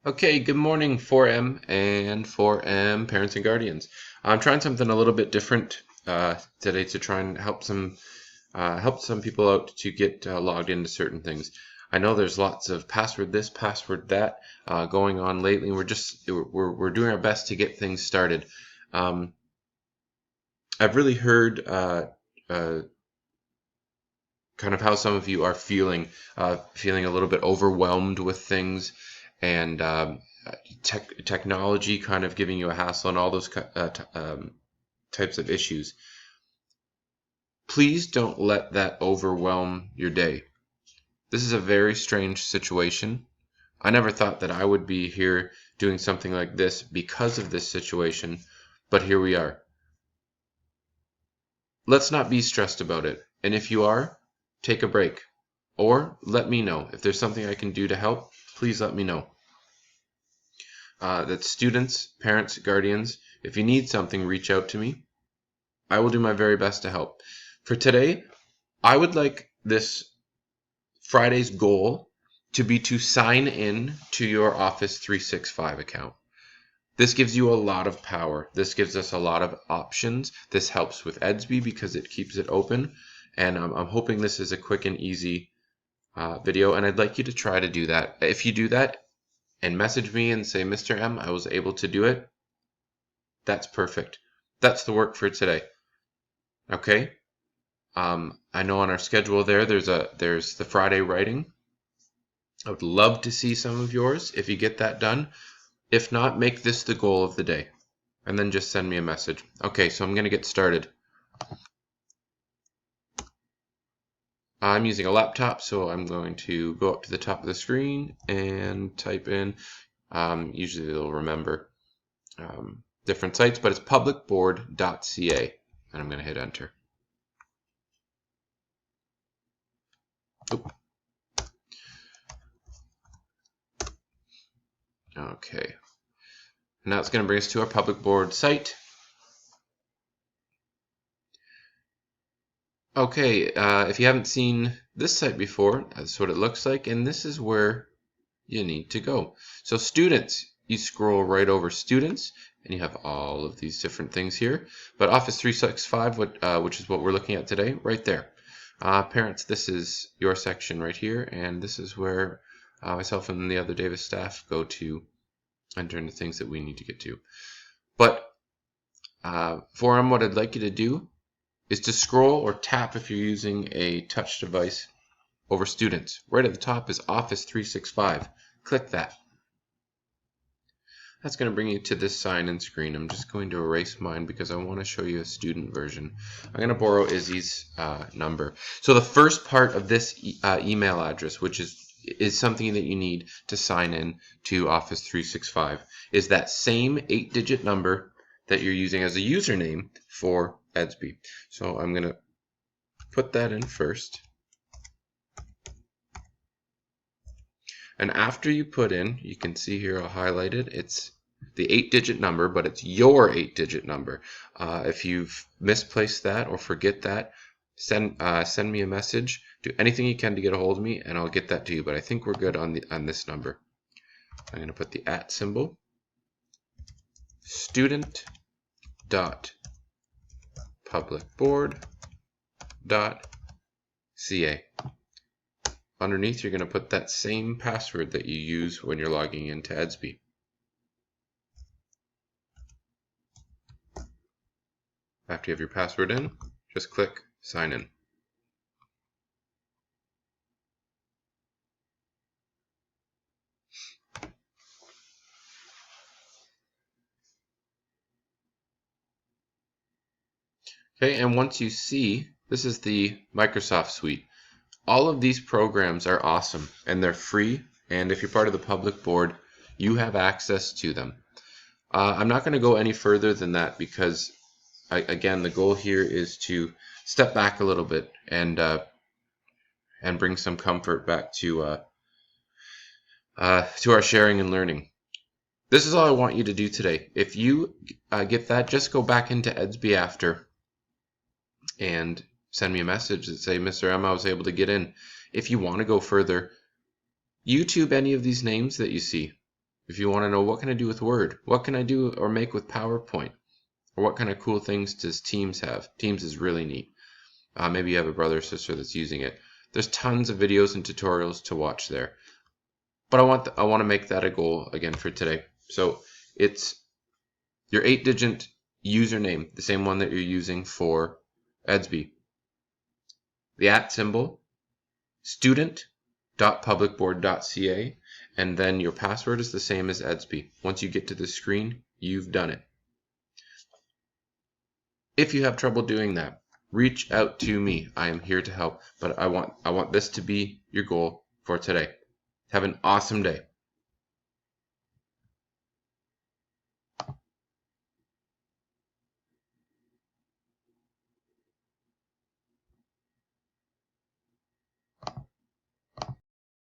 Okay, good morning 4M and 4M parents and guardians. I'm trying something a little bit different today to try and help some people out to get logged into certain things. I know there's lots of password this, password that going on lately. We're doing our best to get things started. Um, I've really heard uh, kind of how some of you are feeling a little bit overwhelmed with things, and technology kind of giving you a hassle and all those types of issues. Please don't let that overwhelm your day. This is a very strange situation. I never thought that I would be here doing something like this because of this situation, but here we are. Let's not be stressed about it. And if you are, take a break. Or let me know. If there's something I can do to help, please let me know. That's students, parents, guardians. If you need something, reach out to me. I will do my very best to help. For today, I would like this Friday's goal to be to sign in to your Office 365 account. This gives you a lot of power. This gives us a lot of options. This helps with Edsby because it keeps it open. And I'm hoping this is a quick and easy video, and I'd like you to try to do that. If you do that and message me and say, Mr. M, I was able to do it, that's perfect. That's the work for today. Okay? I know on our schedule there's the Friday writing. I would love to see some of yours if you get that done. If not, make this the goal of the day, and then just send me a message. Okay, so I'm going to get started. I'm using a laptop, so I'm going to go up to the top of the screen and type in, usually it'll remember different sites, but it's publicboard.ca, and I'm going to hit enter. Oop. Okay, now it's going to bring us to our public board site. Okay, if you haven't seen this site before, that's what it looks like, and this is where you need to go. So students, you scroll right over students, and you have all of these different things here. But Office 365, which is what we're looking at today, right there. Parents, this is your section right here, and this is where myself and the other Davis staff go to enter into things that we need to get to. But Forum, what I'd like you to do is to scroll or tap if you're using a touch device over students. Right at the top is Office 365. Click that. That's going to bring you to this sign-in screen. I'm just going to erase mine because I want to show you a student version. I'm going to borrow Izzy's number. So the first part of this email address, which is something that you need to sign in to Office 365, is that same 8-digit number that you're using as a username for Edsby. So I'm going to put that in first. And after you put in, you can see here I'll highlight it, it's the 8-digit number, but it's your 8-digit number. If you've misplaced that or forget that, send me a message. Do anything you can to get a hold of me, and I'll get that to you. But I think we're good on this number. I'm going to put the @ symbol. Student.publicboard.ca. Underneath, you're going to put that same password that you use when you're logging into Edsby. After you have your password in, just click Sign In. Okay, and once you see, this is the Microsoft Suite. All of these programs are awesome, and they're free, and if you're part of the public board, you have access to them. I'm not going to go any further than that because, again, the goal here is to step back a little bit and bring some comfort back to our sharing and learning. This is all I want you to do today. If you get that, just go back into Edsby after and send me a message that say, Mr. M, I was able to get in. If you want to go further, YouTube any of these names that you see. If you want to know what can I do with Word, what can I do or make with PowerPoint, or what kind of cool things does Teams have? Teams is really neat. Maybe you have a brother or sister that's using it. There's tons of videos and tutorials to watch there. But I want to make that a goal again for today. So it's your 8-digit username, the same one that you're using for Edsby. The @ symbol, student.publicboard.ca, and then your password is the same as Edsby. Once you get to the screen, you've done it. If you have trouble doing that, reach out to me. I am here to help, but I want this to be your goal for today. Have an awesome day.